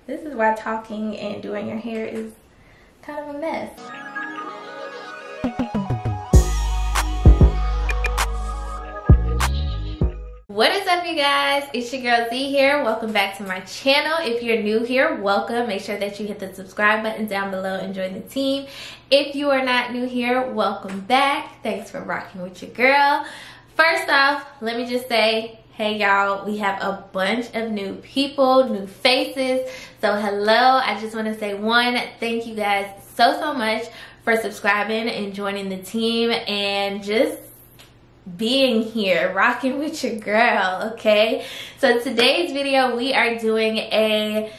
This is why talking and doing your hair is kind of a mess. What is up, you guys? It's your girl Z here. Welcome back to my channel. If you're new here, welcome. Make sure that you hit the subscribe button down below and join the team. If you are not new here, welcome back. Thanks for rocking with your girl. First off, let me just say, hey y'all, we have a bunch of new people, new faces. So hello, I just want to say thank you guys so much for subscribing and joining the team and just being here, rocking with your girl, okay? So today's video, we are doing a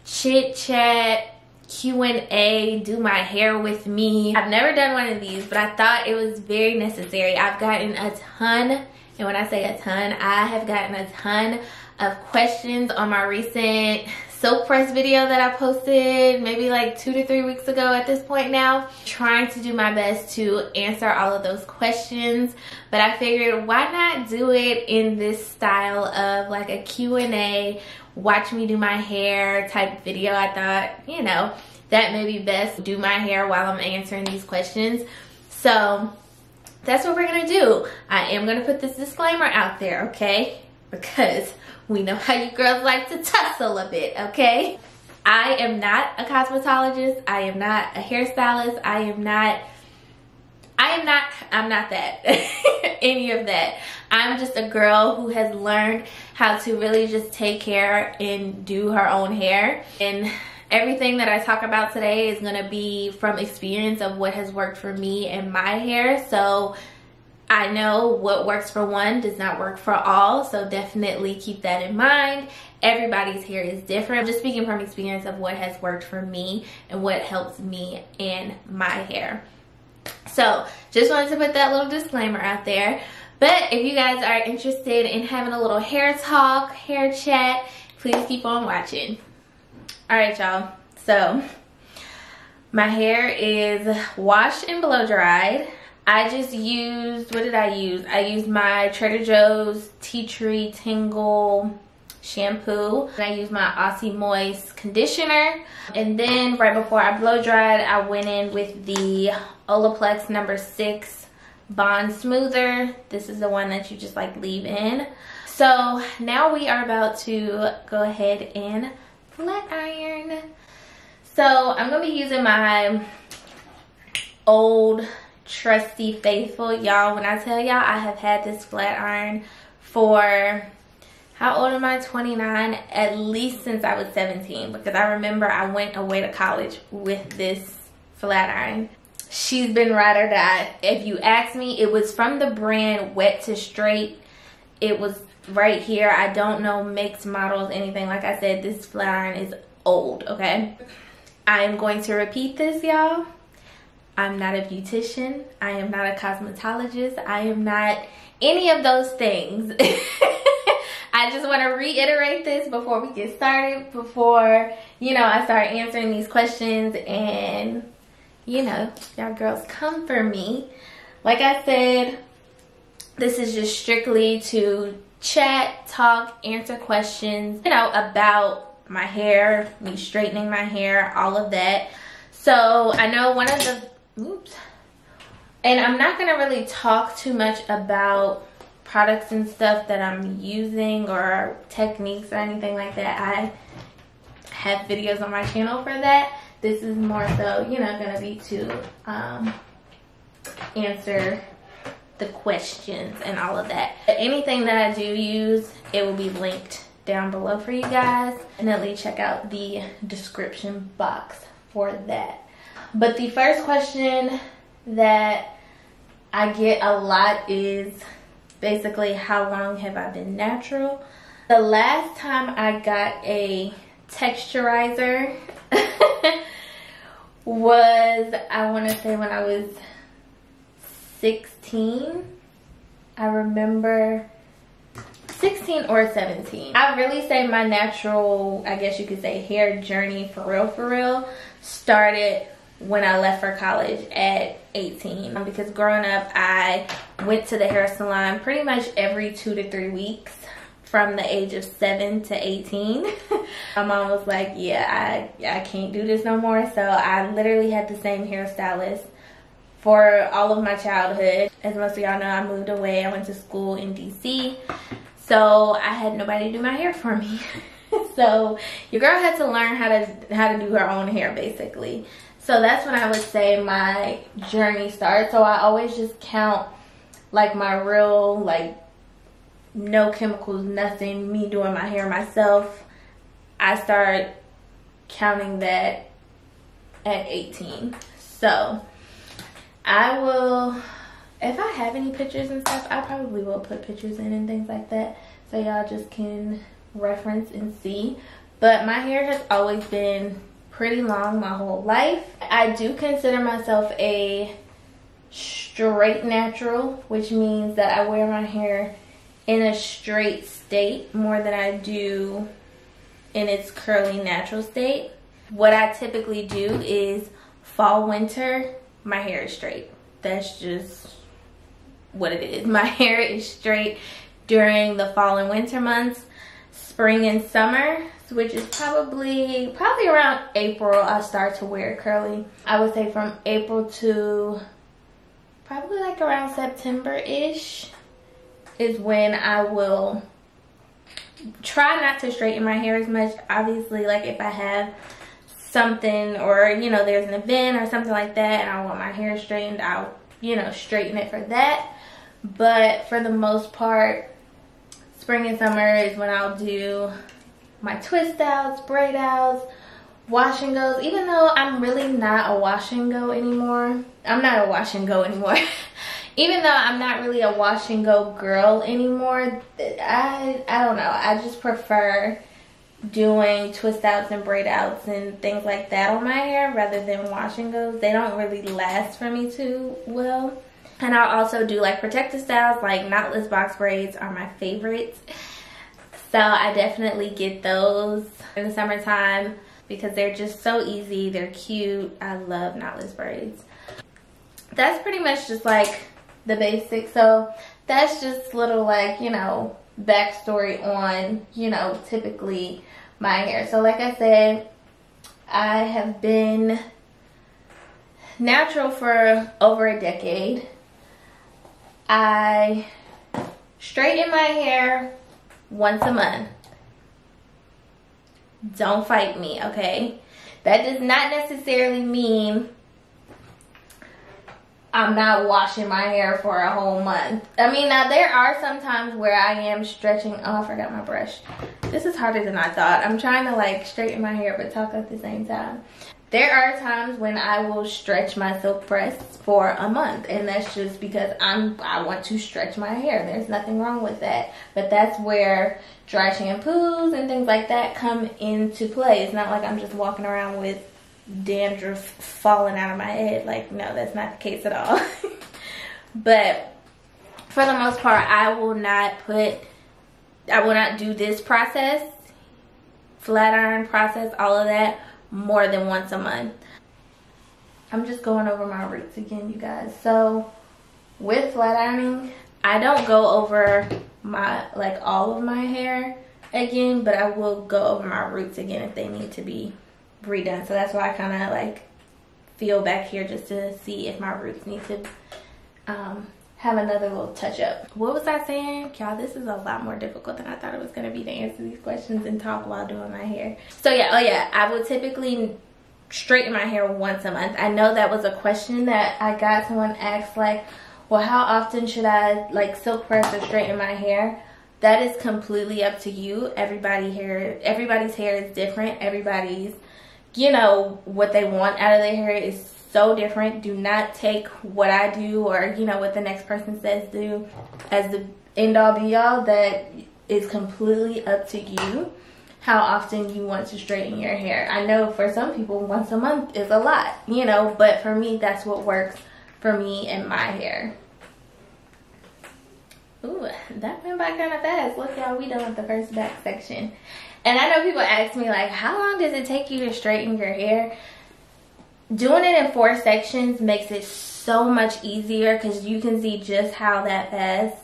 chit chat, Q&A, do my hair with me. I've never done one of these, but I thought it was very necessary. I've gotten a ton, and when I say a ton, I have gotten a ton of questions on my recent soap press video that I posted maybe like 2 to 3 weeks ago at this point now. Trying to do my best to answer all of those questions, but I figured why not do it in this style of like a Q&A, watch me do my hair type video. I thought, you know, that may be best, do my hair while I'm answering these questions. So that's what we're gonna do. I am gonna put this disclaimer out there, okay? Because we know how you girls like to tussle a bit, okay? I am not a cosmetologist. I am not a hairstylist. I'm not that. Any of that. I'm just a girl who has learned how to really just take care and do her own hair. And everything that I talk about today is gonna be from experience of what has worked for me and my hair. So I know what works for one does not work for all, so definitely keep that in mind. Everybody's hair is different. I'm just speaking from experience of what has worked for me and what helps me and my hair. So just wanted to put that little disclaimer out there. But if you guys are interested in having a little hair talk, hair chat, please keep on watching. All right, y'all. So my hair is washed and blow dried. I just used, what did I use? I used my Trader Joe's Tea Tree Tingle shampoo. And I used my Aussie Moist conditioner. And then right before I blow dried, I went in with the Olaplex No. 6 Bond Smoother. This is the one that you just like leave in. So now we are about to go ahead and flat iron. So I'm going to be using my old trusty faithful, y'all. When I tell y'all I have had this flat iron for, how old am I? 29, at least since I was 17, because I remember I went away to college with this flat iron. She's been ride or die. If you ask me, it was from the brand Wet to Straight. It was right here. I don't know makes, models, anything. Like I said, this flat iron is old, okay? I am going to repeat this, y'all. I'm not a beautician. I am not a cosmetologist. I am not any of those things. I just want to reiterate this before we get started, before, you know, I start answering these questions and, you know, y'all girls come for me. Like I said, this is just strictly to chat, talk, answer questions, you know, about my hair, me straightening my hair, all of that. So I know one of the, oops, and I'm not gonna really talk too much about products and stuff that I'm using or techniques or anything like that. I have videos on my channel for that. This is more so, you know, gonna be to answer the questions and all of that. But anything that I do use, it will be linked down below for you guys. Definitely check out the description box for that. But the first question that I get a lot is basically, how long have I been natural? The last time I got a texturizer was, I want to say, when I was 16. I remember 16 or 17. I really say my natural, I guess you could say, hair journey for real started when I left for college at 18. Because growing up, I went to the hair salon pretty much every 2 to 3 weeks from the age of 7 to 18. My mom was like, yeah, I can't do this no more. So I literally had the same hairstylist for all of my childhood. As most of y'all know, I moved away. I went to school in DC. So I had nobody do my hair for me. So your girl had to learn how to do her own hair, basically. So that's when I would say my journey started. So I always just count like my real, like, no chemicals, nothing, me doing my hair myself. I start counting that at 18. So I will, if I have any pictures and stuff, I probably will put pictures in and things like that, so y'all just can reference and see. But my hair has always been pretty long my whole life. I do consider myself a straight natural, which means that I wear my hair in a straight state more than I do in its curly natural state. What I typically do is fall, winter, my hair is straight. That's just what it is. My hair is straight during the fall and winter months. Spring and summer, which is probably around April, I start to wear curly. I would say from April to probably like around September-ish is when I will try not to straighten my hair as much. Obviously, like if I have something, or you know, there's an event or something like that and I want my hair straightened, I'll, you know, straighten it for that. But for the most part, spring and summer is when I'll do my twist outs, braid outs, wash and goes. Even though I'm really not a wash and go anymore. Even though I'm not really a wash and go girl anymore, I don't know. I just prefer doing twist outs and braid outs and things like that on my hair rather than wash and goes. They don't really last for me too well. And I'll also do like protective styles, like knotless box braids are my favorites. So I definitely get those in the summertime because they're just so easy. They're cute. I love knotless braids. That's pretty much just like the basics. So that's just little, like, you know, backstory on, you know, typically my hair. So like I said, I have been natural for over a decade. I straighten my hair once a month. Don't fight me, okay? That does not necessarily mean I'm not washing my hair for a whole month. I mean, now there are some times where I am stretching. Oh, I forgot my brush. This is harder than I thought. I'm trying to like straighten my hair but talk at the same time. There are times when I will stretch my silk press for a month, and that's just because I want to stretch my hair. There's nothing wrong with that. But that's where dry shampoos and things like that come into play. It's not like I'm just walking around with dandruff falling out of my head. Like, no, that's not the case at all. But for the most part, I will not do this process, flat iron process, all of that, more than once a month. I'm just going over my roots again, you guys. So with flat ironing, I don't go over my, like, all of my hair again, but I will go over my roots again if they need to be redone. So that's why I kind of like feel back here just to see if my roots need to have another little touch up. What was I saying? Y'all, this is a lot more difficult than I thought it was going to be to answer these questions and talk while doing my hair. So yeah, oh yeah, I would typically straighten my hair once a month. I know that was a question that I got. Someone asked, like, well, how often should I like silk press or straighten my hair? That is completely up to you. Everybody's hair is different. Everybody's, you know, what they want out of their hair is so different. Do not take what I do or, you know, what the next person says do as the end all be all. That is completely up to you how often you want to straighten your hair. I know for some people once a month is a lot, you know, but for me that's what works for me and my hair. Ooh, that went by kind of fast. Look, y'all, we done with the first back section. And I know people ask me, like, how long does it take you to straighten your hair? Doing it in 4 sections makes it so much easier because you can see just how that fast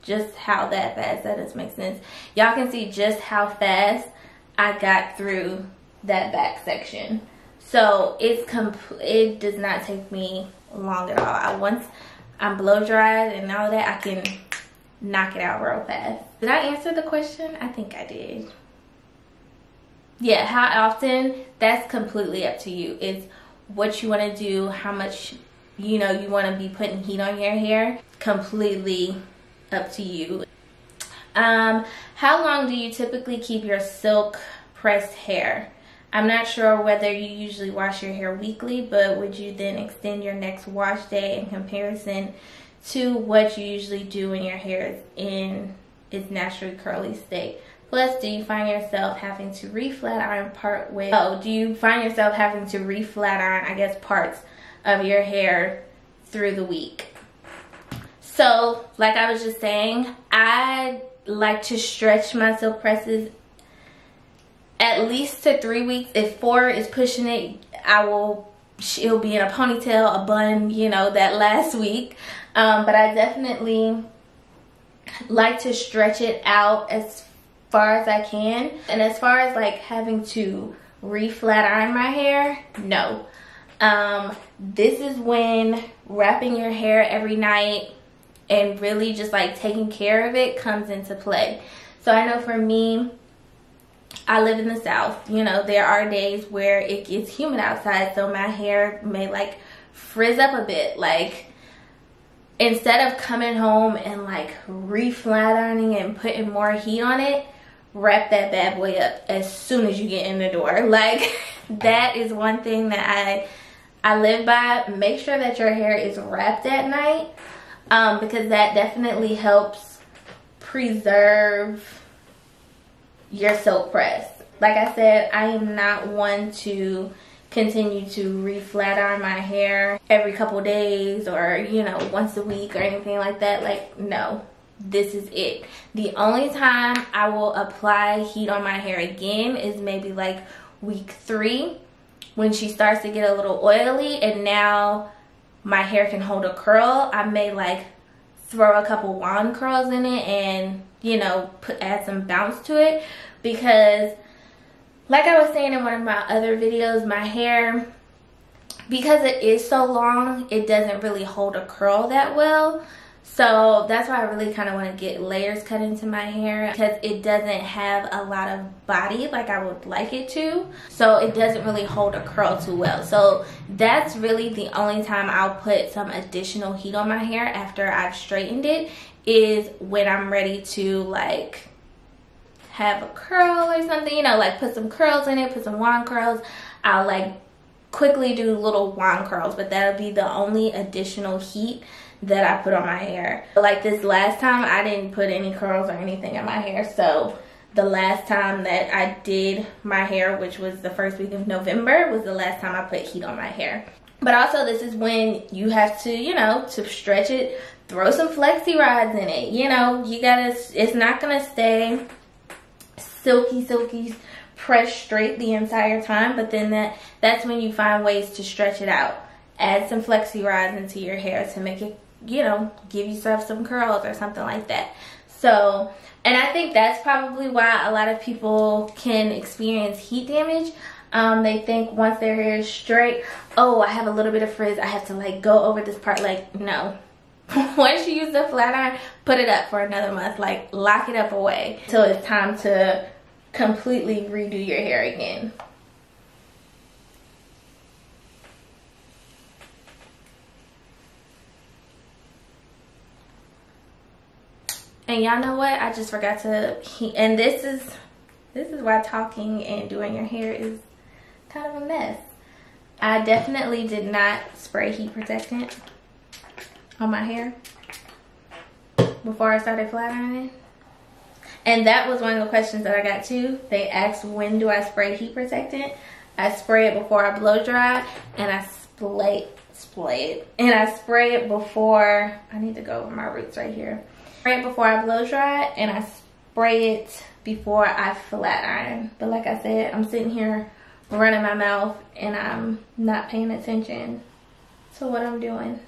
just how that fast, that doesn't make sense. Y'all can see just how fast I got through that back section. So it does not take me long at all. Once I'm blow dried and all of that, I can knock it out real fast. Did I answer the question? I think I did. Yeah, how often, that's completely up to you. It's what you want to do, how much, you know, you want to be putting heat on your hair. Completely up to you. How long do you typically keep your silk pressed hair? I'm not sure whether you usually wash your hair weekly, but would you then extend your next wash day in comparison to what you usually do when your hair is in its naturally curly state? Plus, do you find yourself having to re-flat iron part way? Oh, do you find yourself having to re-flat iron, I guess, parts of your hair through the week? So, like I was just saying, I like to stretch my silk presses at least to 3 weeks. If 4 is pushing it, it'll be in a ponytail, a bun, you know, that last week. But I definitely like to stretch it out as far as I can. And as far as like having to re-flat iron my hair, no. This is when wrapping your hair every night and really just like taking care of it comes into play. So I know for me, I live in the South. You know, there are days where it gets humid outside, so my hair may like frizz up a bit. Like, instead of coming home and like re-flat ironing and putting more heat on it, wrap that bad boy up as soon as you get in the door. Like, that is one thing that I live by. Make sure that your hair is wrapped at night, because that definitely helps preserve your silk press. Like I said, I am not one to continue to re-flat iron my hair every couple days or, you know, once a week or anything like that. Like, no, this is it. The only time I will apply heat on my hair again is maybe like week 3, when she starts to get a little oily and now my hair can hold a curl. I may like throw a couple wand curls in it and, you know, add some bounce to it, because like I was saying in one of my other videos, my hair, because it is so long, it doesn't really hold a curl that well. So that's why I really kind of want to get layers cut into my hair, because it doesn't have a lot of body like I would like it to. So it doesn't really hold a curl too well. So that's really the only time I'll put some additional heat on my hair after I've straightened it, is when I'm ready to like have a curl or something, you know, like put some curls in it, put some wand curls. I'll like quickly do little wand curls, but that'll be the only additional heat that I put on my hair. Like this last time, I didn't put any curls or anything in my hair. So the last time that I did my hair, which was the first week of November, was the last time I put heat on my hair. But also, this is when you have to, you know, to stretch it, throw some flexi rods in it. You know, you gotta, it's not gonna stay silky pressed straight the entire time, but then that's when you find ways to stretch it out. Add some flexi rods into your hair to make it, you know, give yourself some curls or something like that. So, and I think that's probably why a lot of people can experience heat damage. They think once their hair is straight, oh, I have a little bit of frizz, I have to like go over this part. Like, no. Once you use the flat iron, put it up for another month. Like, lock it up away till it's time to completely redo your hair again. And y'all know what? I just forgot to heat. And this is why talking and doing your hair is kind of a mess. I definitely did not spray heat protectant on my hair before I started flat ironing. And that was one of the questions that I got too. They asked, when do I spray heat protectant? I spray it before I blow dry, and I spray it before, I need to go over my roots right here. Spray it before I blow dry, and I spray it before I flat iron. But like I said, I'm sitting here running my mouth and I'm not paying attention to what I'm doing.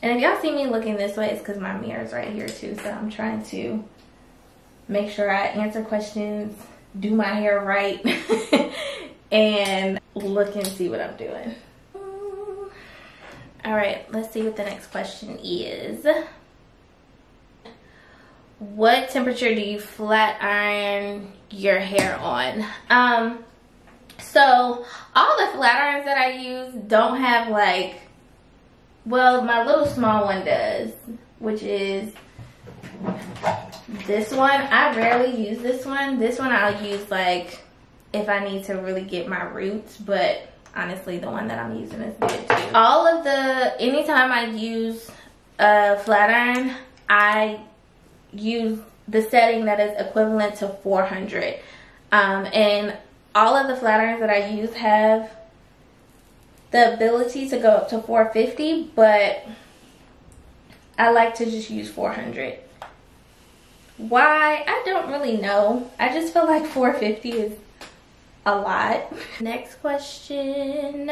And if y'all see me looking this way, it's because my mirror's right here too. So I'm trying to make sure I answer questions, do my hair right, and look and see what I'm doing. All right, let's see what the next question is. What temperature do you flat iron your hair on? So all the flat irons that I use don't have like, well, my little small one does, which is this one. I rarely use this one. This one I'll use like if I need to really get my roots, but honestly the one that I'm using is good too. Anytime I use a flat iron, I use the setting that is equivalent to 400. And all of the flat irons that I use have the ability to go up to 450, but I like to just use 400. Why? I don't really know. I just feel like 450 is a lot. Next question.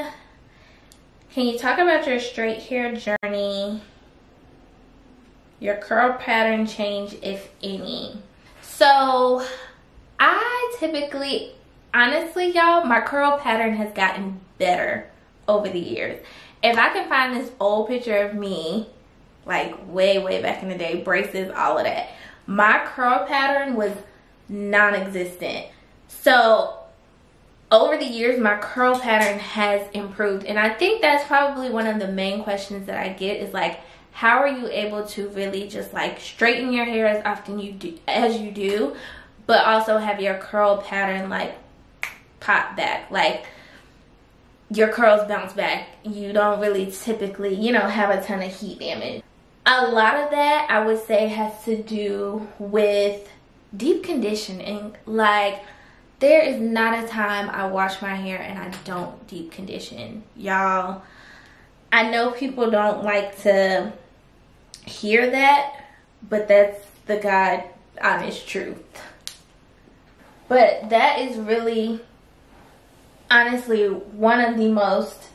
Can you talk about your straight hair journey, your curl pattern change, if any? So I typically, honestly y'all, my curl pattern has gotten better over the years. If I can find this old picture of me, like way back in the day, braces, all of that, my curl pattern was non-existent. So over the years, my curl pattern has improved. And I think that's probably one of the main questions that I get is like, how are you able to really just like straighten your hair as often as you do, but also have your curl pattern like pop back, like your curls bounce back. You don't really typically, you know, have a ton of heat damage. A lot of that I would say has to do with deep conditioning. Like, there is not a time I wash my hair and I don't deep condition. Y'all, I know people don't like to hear that, but that's the God honest truth. But that is really, honestly, one of the most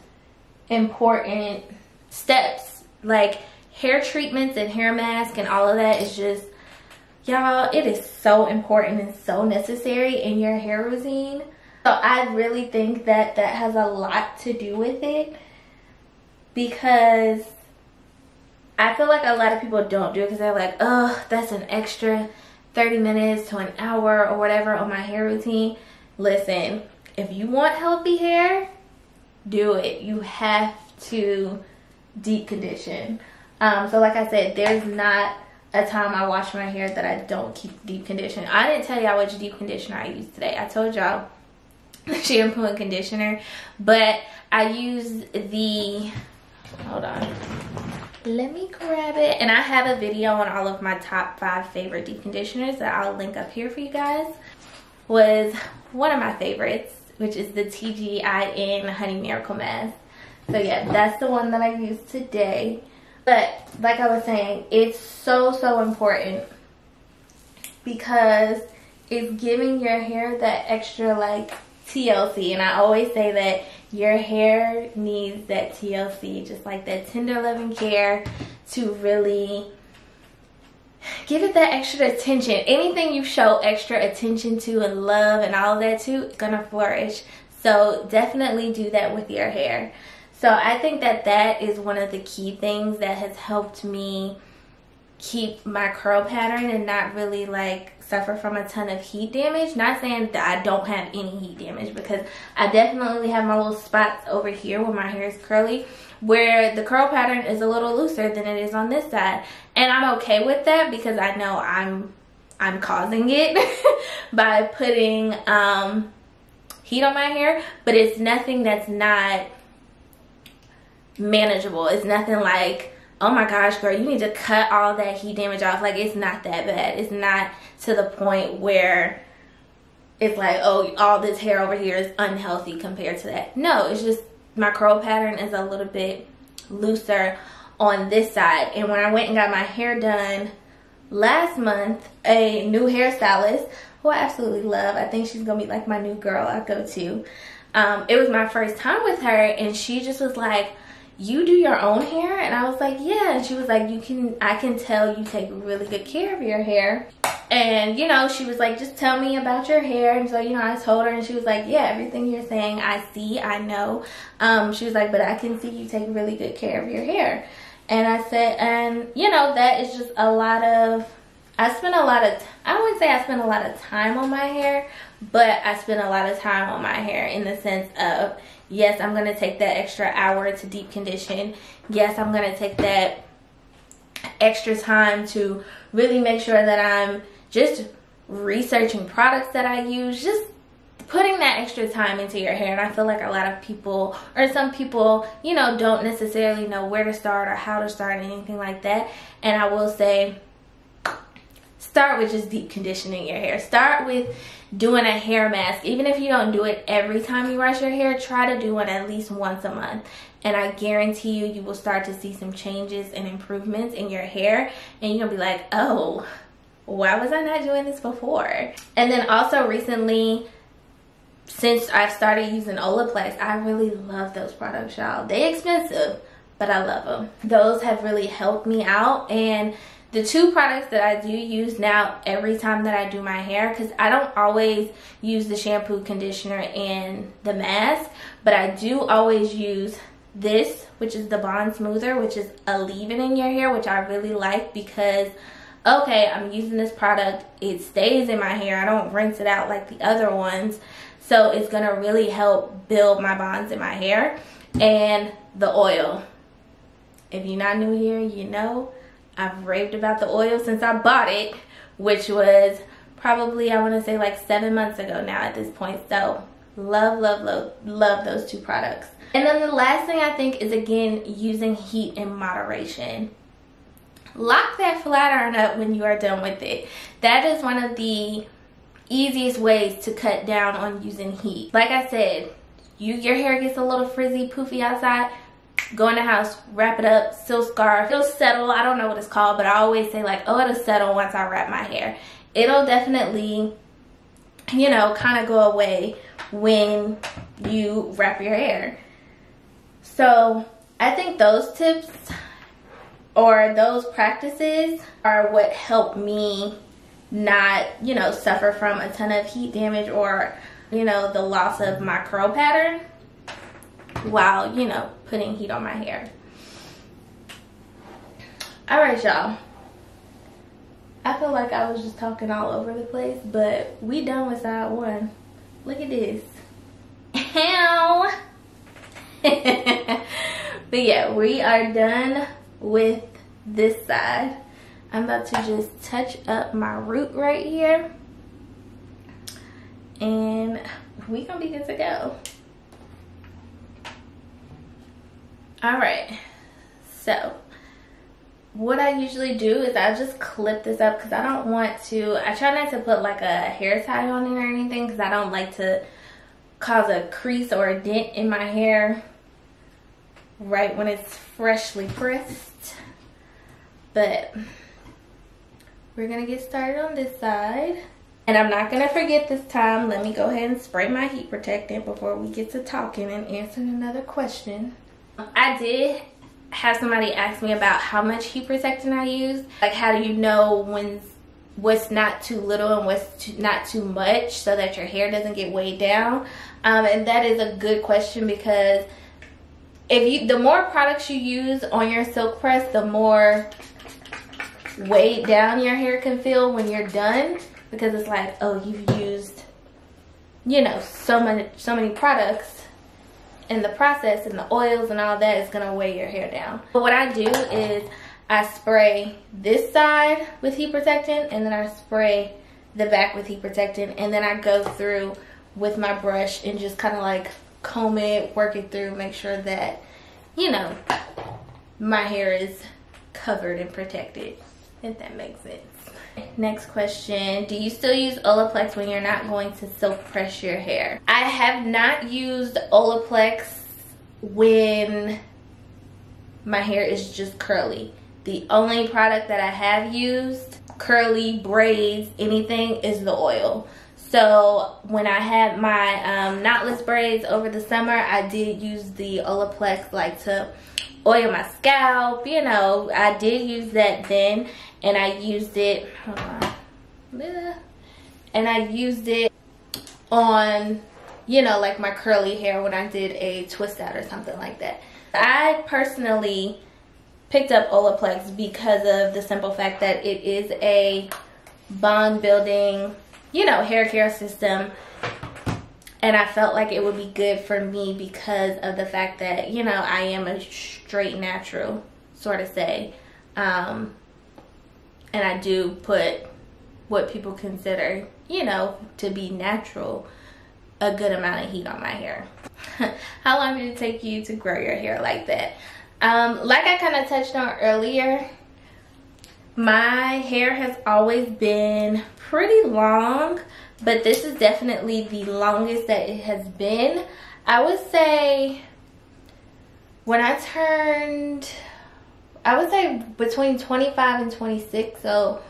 important steps. Like, hair treatments and hair masks and all of that is just, y'all, it is so important and so necessary in your hair routine. So I really think that that has a lot to do with it, because I feel like a lot of people don't do it because they're like, oh, that's an extra 30 minutes to an hour or whatever on my hair routine. Listen, if you want healthy hair, do it. You have to deep condition. So like I said, there's not a time I wash my hair that I don't keep deep condition. I didn't tell y'all which deep conditioner I used today. I told y'all shampoo and conditioner, but I use the, hold on, let me grab it. And I have a video on all of my top 5 favorite deep conditioners that I'll link up here for you guys. Was one of my favorites, which is the TGIN Honey Miracle Mask. So yeah, that's the one that I used today. But like I was saying, it's so important because it's giving your hair that extra like TLC. And I always say that your hair needs that TLC, just like that tender loving care, to really give it that extra attention. Anything you show extra attention to and love and all of that to, it's gonna flourish. So definitely do that with your hair. So I think that that is one of the key things that has helped me keep my curl pattern and not really like suffer from a ton of heat damage. Not saying that I don't have any heat damage, because I definitely have my little spots over here where my hair is curly, where the curl pattern is a little looser than it is on this side. And I'm okay with that because I know I'm causing it by putting heat on my hair, but it's nothing that's not manageable. It's nothing like, oh my gosh girl, you need to cut all that heat damage off. Like, it's not that bad. It's not to the point where it's like, oh, all this hair over here is unhealthy compared to that. No, it's just my curl pattern is a little bit looser on this side. And when I went and got my hair done last month, a new hairstylist who I absolutely love, I think she's gonna be like my new girl I go to, it was my first time with her, and she just was like, you do your own hair? And I was like, yeah. And she was like, I can tell you take really good care of your hair. And, you know, she was like, just tell me about your hair. And so, you know, I told her, and she was like, yeah, everything you're saying, I see, I know. She was like, but I can see you take really good care of your hair. And I said, and, you know, that is just a lot of, I wouldn't say I spend a lot of time on my hair, but I spend a lot of time on my hair in the sense of, yes, I'm going to take that extra hour to deep condition. Yes, I'm going to take that extra time to really make sure that I'm just researching products that I use, just putting that extra time into your hair. And I feel like a lot of people, or some people, you know, don't necessarily know where to start or how to start, anything like that. And I will say, start with just deep conditioning your hair. Start with doing a hair mask. Even if you don't do it every time you wash your hair, try to do one at least once a month. And I guarantee you, you will start to see some changes and improvements in your hair. And you're going to be like, oh, why was I not doing this before? And then also recently, since I've started using Olaplex, I really love those products, y'all. They expensive, but I love them. Those have really helped me out. And the two products that I do use now every time that I do my hair, because I don't always use the shampoo, conditioner, and the mask, but I do always use this, which is the Bond Smoother, which is a leave-in in your hair, which I really like because, okay, I'm using this product, it stays in my hair, I don't rinse it out like the other ones, so it's going to really help build my bonds in my hair. And the oil. If you're not new here, you know, I've raved about the oil since I bought it, which was probably, I want to say, like 7 months ago now at this point. So love, love, love, love those two products. And then the last thing I think is, again, using heat in moderation. Lock that flat iron up when you are done with it. That is one of the easiest ways to cut down on using heat. Like I said, your hair gets a little frizzy, poofy outside, go in the house, wrap it up, silk scarf. It'll settle. I don't know what it's called, but I always say like, oh, it'll settle once I wrap my hair. It'll definitely, you know, kind of go away when you wrap your hair. So I think those tips or those practices are what helped me not, you know, suffer from a ton of heat damage or, you know, the loss of my curl pattern while, you know, putting heat on my hair. All right, y'all. I feel like I was just talking all over the place, but we done with side one. Look at this. Ow. But yeah, we are done with this side. I'm about to just touch up my root right here, and we gonna be good to go. All right, so what I usually do is I just clip this up because I don't want to, I try not to put like a hair tie on it or anything because I don't like to cause a crease or a dent in my hair right when it's freshly pressed. But we're gonna get started on this side. And I'm not gonna forget this time, let me go ahead and spray my heat protectant before we get to talking and answering another question. I did have somebody ask me about how much heat protectant I use. Like, how do you know what's not too little and what's not too much so that your hair doesn't get weighed down? And that is a good question because the more products you use on your silk press, the more weighed down your hair can feel when you're done, because it's like, oh, you've used, you know, so many products in the process, and the oils and all that is gonna weigh your hair down. But what I do is I spray this side with heat protectant, and then I spray the back with heat protectant, and then I go through with my brush and just kind of like comb it, work it through, make sure that, you know, my hair is covered and protected, if that makes sense. Next question, do you still use Olaplex when you're not going to silk press your hair? I have not used Olaplex when my hair is just curly. The only product that I have used, curly, braids, anything, is the oil. So when I had my knotless braids over the summer, I did use the Olaplex like to oil my scalp. You know, I did use that then, and I used it, hold on, and I used it on, you know, like my curly hair when I did a twist out or something like that. I personally picked up Olaplex because of the simple fact that it is a bond building, you know, hair care system, and I felt like it would be good for me because of the fact that, you know, I am a straight natural, sort of say, and I do put what people consider, you know, to be natural, a good amount of heat on my hair. How long did it take you to grow your hair like that? Like I kind of touched on earlier, my hair has always been pretty long, but this is definitely the longest that it has been. I would say when I turned, I would say between 25 and 26, so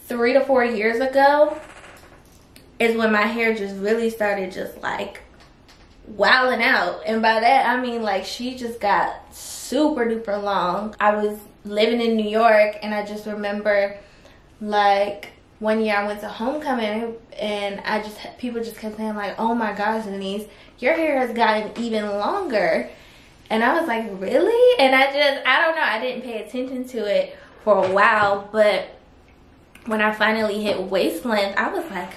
3 to 4 years ago is when my hair just really started just like wilding out. And by that I mean like she just got super duper long. I was living in New York, and I just remember like one year I went to homecoming, and I just, people just kept saying like, oh my gosh, Denise, your hair has gotten even longer. And I was like, really? And I don't know, I didn't pay attention to it for a while, but when I finally hit waist length, I was like,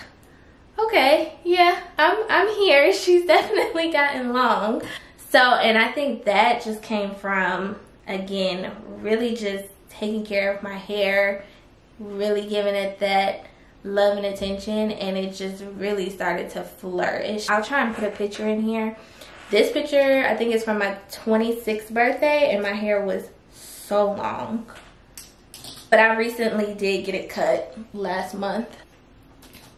okay, yeah, I'm here. She's definitely gotten long. So, and I think that just came from, again, really just taking care of my hair, really giving it that love and attention, and it just really started to flourish. I'll try and put a picture in here. This picture, I think it's from my 26th birthday, and my hair was so long. But I recently did get it cut last month.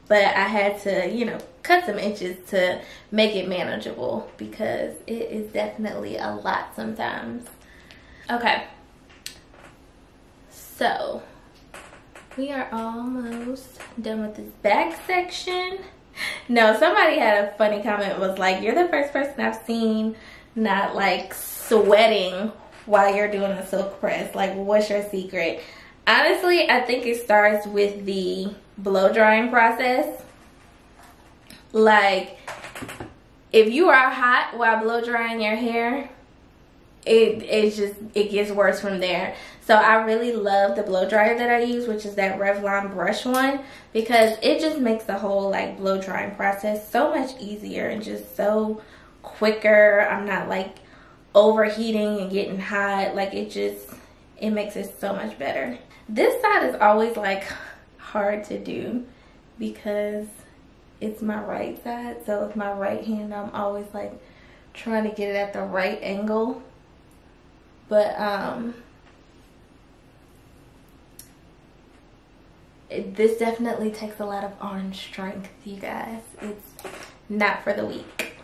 But I had to, you know, cut some inches to make it manageable because it is definitely a lot sometimes. Okay. So, we are almost done with this back section. No, somebody had a funny comment, was like, you're the first person I've seen not like sweating while you're doing a silk press. Like, what's your secret? Honestly, I think it starts with the blow drying process. Like, if you are hot while blow drying your hair, it gets worse from there. So I really love the blow dryer that I use, which is that Revlon brush one, because it just makes the whole like blow drying process so much easier and just so quicker. I'm not like overheating and getting hot. Like, it makes it so much better. This side is always like hard to do because it's my right side, so with my right hand I'm always like trying to get it at the right angle. But this definitely takes a lot of arm strength, you guys. It's not for the weak.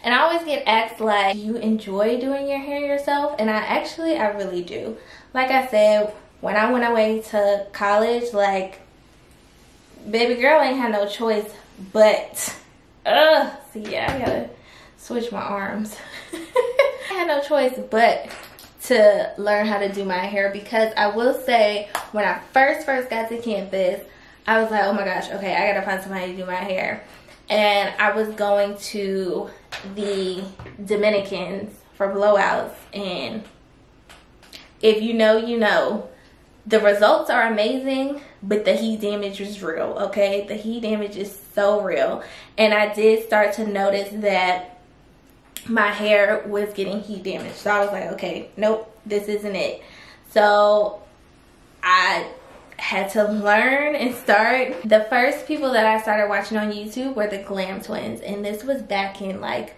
And I always get asked like, do you enjoy doing your hair yourself? And I really do. Like I said, when I went away to college, like, baby girl ain't had no choice but, see, yeah, I gotta switch my arms. I had no choice but to learn how to do my hair, because I will say, when I first got to campus, I was like, oh my gosh, okay, I gotta find somebody to do my hair. And I was going to the Dominicans for blowouts, and if you know, you know. The results are amazing, but the heat damage is real, okay? The heat damage is so real. And I did start to notice that my hair was getting heat damage. So I was like, okay, nope, this isn't it. So I had to learn and start. The first people that I started watching on YouTube were the Glam Twins. And this was back in like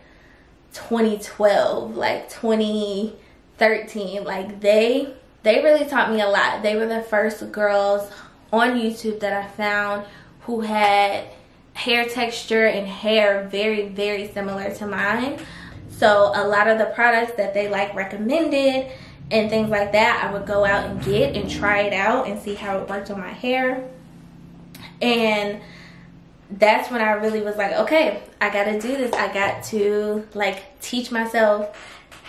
2012, like 2013. Like, they really taught me a lot. They were the first girls on YouTube that I found who had hair texture and hair very, very similar to mine. So a lot of the products that they like recommended and things like that, I would go out and get and try it out and see how it worked on my hair. And that's when I really was like, okay, I gotta do this. I got to like teach myself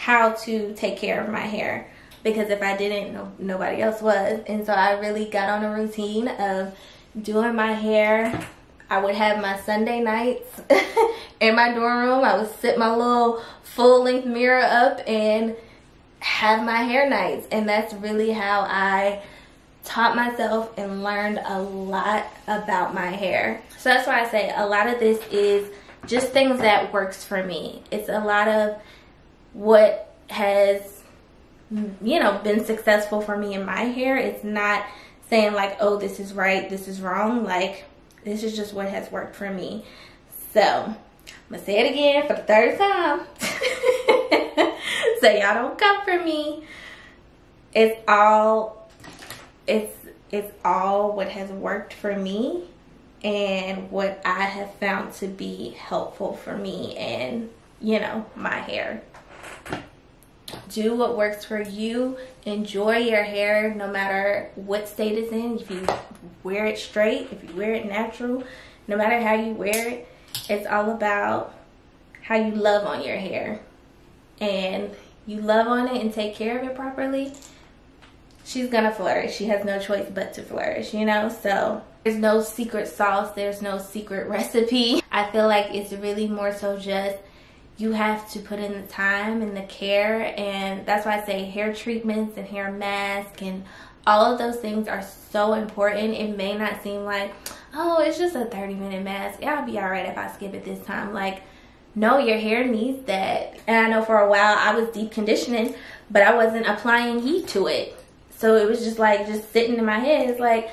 how to take care of my hair, because if I didn't, nobody else was. And so I really got on a routine of doing my hair. I would have my Sunday nights in my dorm room. I would sit my little full-length mirror up and have my hair nights. And that's really how I taught myself and learned a lot about my hair. So that's why I say a lot of this is just things that works for me. It's a lot of what has, you know, been successful for me in my hair. It's not saying like, oh, this is right, this is wrong. Like, this is just what has worked for me. So I'm gonna say it again for the third time. So y'all don't come for me. It's all what has worked for me and what I have found to be helpful for me and, you know, my hair. Do what works for you. Enjoy your hair no matter what state it's in. If you wear it straight, if you wear it natural, no matter how you wear it, it's all about how you love on your hair. And you love on it and take care of it properly, she's gonna flourish. She has no choice but to flourish, you know? So there's no secret sauce, there's no secret recipe. I feel like it's really more so just you have to put in the time and the care. And that's why I say hair treatments and hair masks and all of those things are so important. It may not seem like, oh, it's just a 30-minute mask, I'll be all right if I skip it this time. Like, no, your hair needs that. And I know for a while I was deep conditioning, but I wasn't applying heat to it. So it was just like, just sitting in my head. It's like,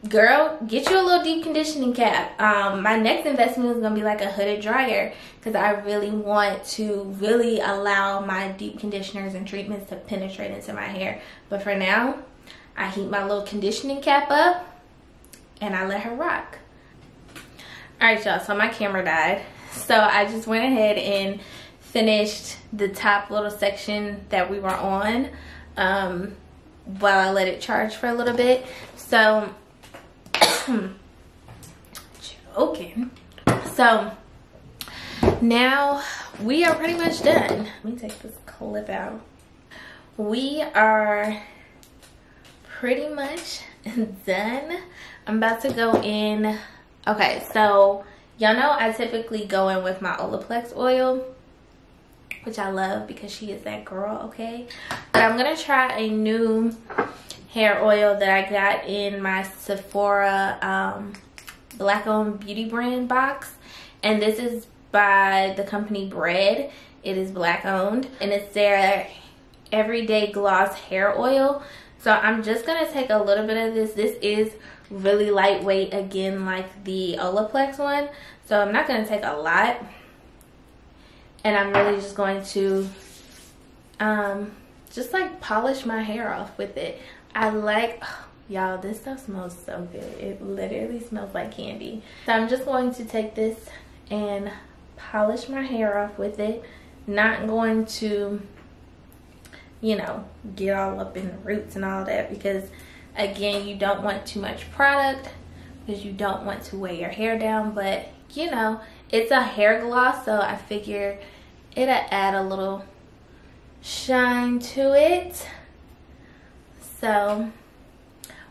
girl, get you a little deep conditioning cap. My next investment is gonna be like a hooded dryer, because I really want to really allow my deep conditioners and treatments to penetrate into my hair. But for now, I heat my little conditioning cap up and I let her rock. Alright y'all, so my camera died. So I just went ahead and finished the top little section that we were on while I let it charge for a little bit. So joking. So now we are pretty much done. Let me take this clip out. We are pretty much done. I'm about to go in. Okay, so y'all know I typically go in with my Olaplex oil, which I love because she is that girl, okay? But I'm gonna try a new hair oil that I got in my Sephora black owned beauty brand box, and this is by the company Bread. It is black owned and it's their everyday gloss hair oil. So I'm just gonna take a little bit of this. This is really lightweight, again, like the Olaplex one, so I'm not gonna take a lot, and I'm really just going to just like polish my hair off with it. I like, oh, y'all, this stuff smells so good. It literally smells like candy. So I'm just going to take this and polish my hair off with it. Not going to, you know, get all up in the roots and all that, because again, you don't want too much product because you don't want to weigh your hair down. But you know, it's a hair gloss, so I figure it'll add a little shine to it. So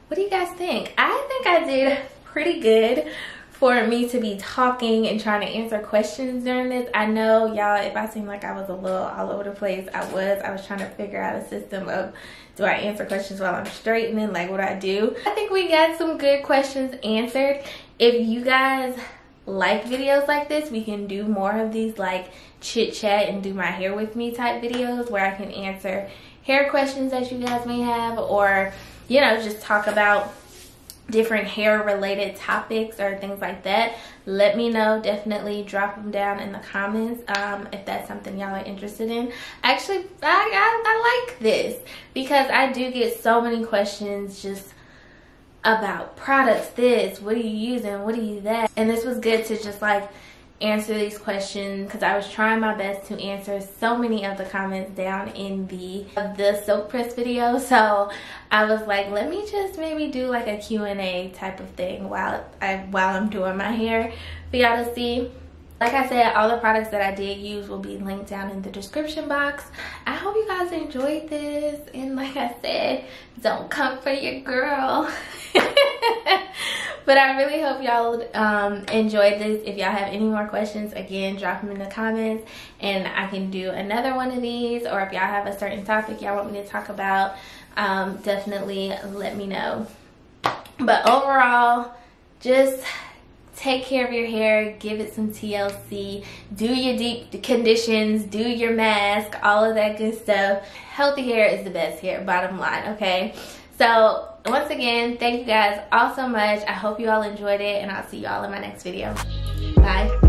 what do you guys think? I think I did pretty good for me to be talking and trying to answer questions during this. I know, y'all, if I seem like I was a little all over the place, I was trying to figure out a system of, do I answer questions while I'm straightening? Like, what do I do? I think we got some good questions answered. If you guys like videos like this, we can do more of these, like chit chat and do my hair with me type videos where I can answer hair questions that you guys may have, or, you know, just talk about different hair related topics or things like that. Let me know. Definitely drop them down in the comments if that's something y'all are interested in. Actually, I like this because I do get so many questions just about products. This, what are you using, what are you that, and this was good to just like answer these questions, because I was trying my best to answer so many of the comments down in the silk press video. So I was like, let me just maybe do like a Q&A type of thing while I'm doing my hair for y'all to see. Like I said, all the products that I did use will be linked down in the description box. I hope you guys enjoyed this, and like I said, don't come for your girl. But I really hope y'all enjoyed this. If y'all have any more questions, again, drop them in the comments and I can do another one of these. Or if y'all have a certain topic y'all want me to talk about, definitely let me know. But overall, just take care of your hair, give it some TLC, do your deep conditions, do your mask, all of that good stuff. Healthy hair is the best hair, bottom line, okay? So once again, thank you guys all so much. I hope you all enjoyed it, and I'll see you all in my next video. Bye.